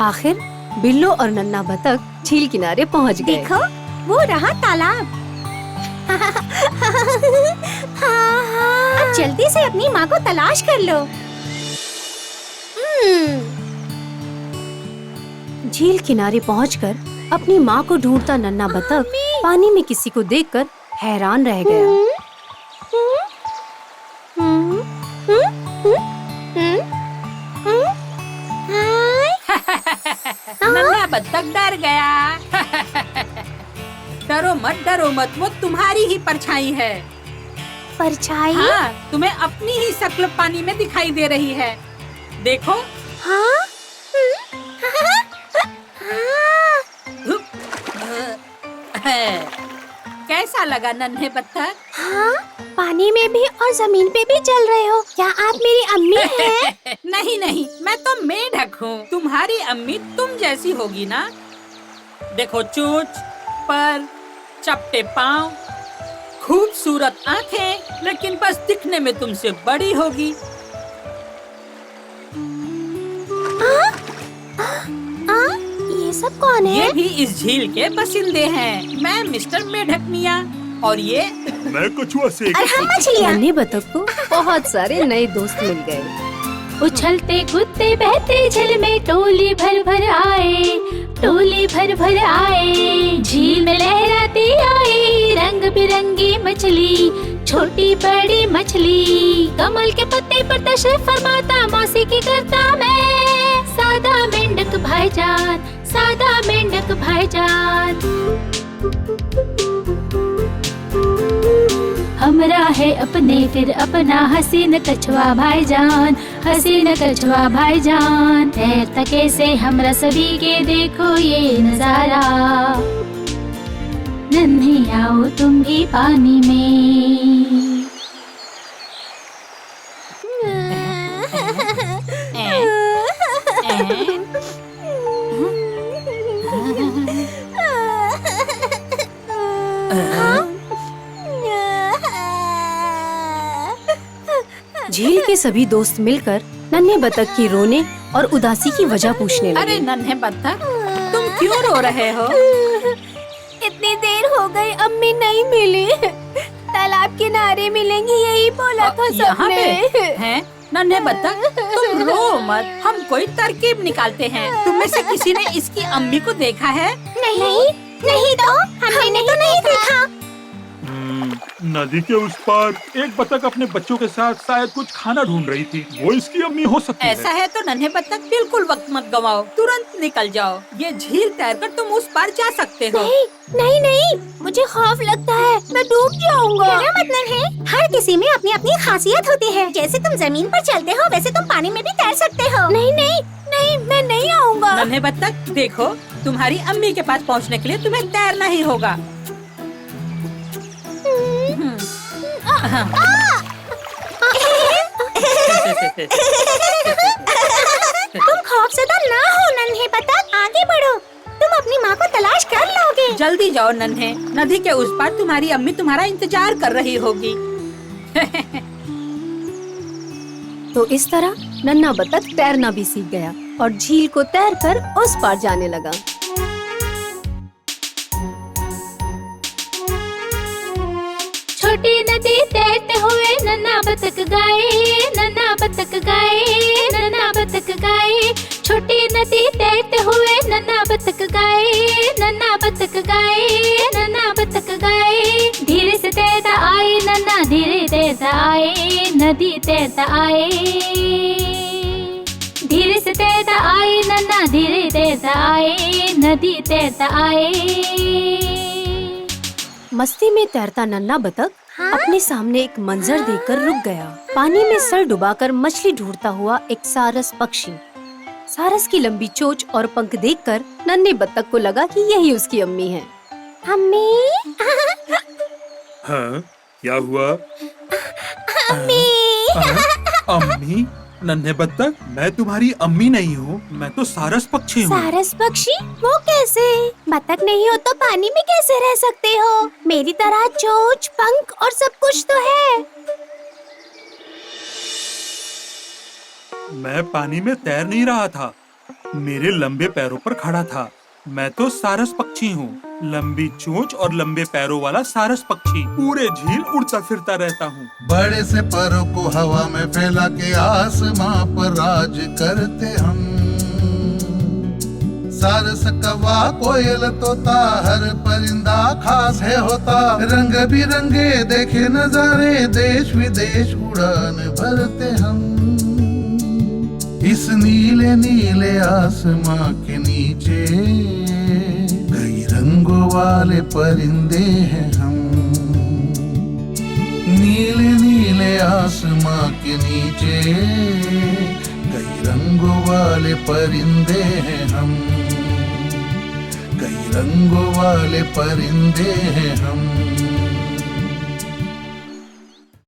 आखिर बिल्लो और नन्हा बतख झील किनारे पहुंच गए। देखो, वो रहा तालाब। अब जल्दी से अपनी माँ को तलाश कर लो। झील किनारे पहुंचकर अपनी माँ को ढूंढता नन्हा बतख पानी में किसी को देखकर हैरान रह गया। नन्हा बत्तख डर गया। डरो मत, वो तुम्हारी ही परछाई है। परछाई? हाँ, तुम्हें अपनी ही शक्ल पानी में दिखाई दे रही है। देखो। हाँ? कैसा लगा नन्हे बत्तख? हाँ, पानी में भी और जमीन पे भी चल रहे हो। क्या आप मेरी अम्मी हैं? नहीं, मैं तो मेढक हूँ। तुम्हारी अम्मी तुम जैसी होगी ना। देखो, चोंच, पर, चपटे पाँव, खूबसूरत आँखें, लेकिन बस दिखने में तुमसे बड़ी होगी। ये सब कौन है? ये भी इस झील के बासिंदे हैं। मैं मिस्टर मेढक मियाँ और ये मैं कछुआ शेख। और हम मछलियाँ। नन्हे बतख को बहुत सारे नए दोस्त मिल गए। उछलते कूदते बहते झील में टोली भर भर आए, टोली भर भर आए। झील में लहराती आई रंग बिरंगी मछली, छोटी बड़ी मछली। कमल के पत्ते पर तशरीफ फरमाता मौसीकी करता मैं। सादा मेंढक भाईजान, सादा मेंढक भाईजान। हमरा है अपने फिर अपना हसीन कछुआ भाईजान, हसीन कछुआ भाईजान। तैरता कैसे हमरा सभी के देखो ये नजारा। नन्हे आओ तुम भी पानी में। झील के सभी दोस्त मिलकर नन्हे बतख की रोने और उदासी की वजह पूछने लगे। अरे नन्हे बत्तख, तुम क्यों रो रहे हो? इतनी देर हो गई, अम्मी नहीं मिली। तालाब किनारे मिलेंगी यही बोला था यहाँ पे सबने। हैं? नन्हे बत्तख, तुम रो मत, हम कोई तरकीब निकालते हैं। तुम में से किसी ने इसकी अम्मी को देखा है? नहीं तो हमने तो नहीं देखा। नदी के उस पार एक बतख अपने बच्चों के साथ शायद कुछ खाना ढूंढ रही थी। वो इसकी अम्मी हो सकती ऐसा है तो नन्हे बत्तख बिल्कुल वक्त मत गवाओ, तुरंत निकल जाओ। ये झील तैरकर तुम उस पार जा सकते हो। नहीं, मुझे खौफ लगता है, मैं डूब जाऊंगा। मेरा मतलब है, हर किसी में अपनी अपनी खासियत होती है। जैसे तुम जमीन पर चलते हो, वैसे तुम पानी में भी तैर सकते हो। नहीं, मैं नहीं आऊंगा। नन्हे बत्तख, देखो, तुम्हारी अम्मी के पास पहुंचने के लिए तुम्हें तैरना ही होगा। तुम खौफज़दा ना हो नन्हे बतख, आगे बढ़ो। तुम अपनी माँ को तलाश कर लोगे। जल्दी जाओ नन्हे, नदी के उस पार तुम्हारी अम्मी तुम्हारा इंतजार कर रही होगी। तो इस तरह नन्हा बतख तैरना भी सीख गया और झील को तैरकर उस पार जाने लगा। छोटी नदी तैरते हुए नन्हा बतख गाए, नन्हा बतख गाए, नन्हा बतख गाए। छोटी नदी तैरते हुए नन्हा बतख गाए, नन्हा बतख गाए, नन्हा बतख गाए। धीरे से तैरता आए नन्हा, धीरे तैरता आए, नदी तैरता आए। धीरे से तैरता आए नन्हा, धीरे तैरता आए, नदी तैरता आए। मस्ती में तैरता नन्हा बतख अपने सामने एक मंजर देखकर रुक गया। पानी में सर डुबाकर मछली ढूंढता हुआ एक सारस पक्षी। सारस की लंबी चोंच और पंख देखकर नन्हे बतख को लगा कि यही उसकी अम्मी है। अम्मी, हाँ, क्या हुआ? अम्मी। अम्मी? नन्हे बत्तख, मैं तुम्हारी अम्मी नहीं हूँ, मैं तो सारस पक्षी हूँ। सारस पक्षी? वो कैसे? बतख नहीं हो तो पानी में कैसे रह सकते हो? मेरी तरह चोंच, पंख और सब कुछ तो है। मैं पानी में तैर नहीं रहा था, मेरे लंबे पैरों पर खड़ा था। मैं तो सारस पक्षी हूँ, लंबी चोंच और लंबे पैरों वाला सारस पक्षी। पूरे झील उड़ता फिरता रहता हूँ। बड़े से परों को हवा में फैला के आसमां पर राज करते हम। सारस कौवा कोयल तोता हर परिंदा खास है होता। रंग बिरंगे देखे नजारे देश विदेश उड़ान भरते हम। इस नीले नीले आसमां के नीचे कई रंगों वाले परिंदे हैं हम। नीले नीले आसमां के नीचे कई रंगों वाले परिंदे हैं हम। कई रंगों वाले परिंदे हैं हम।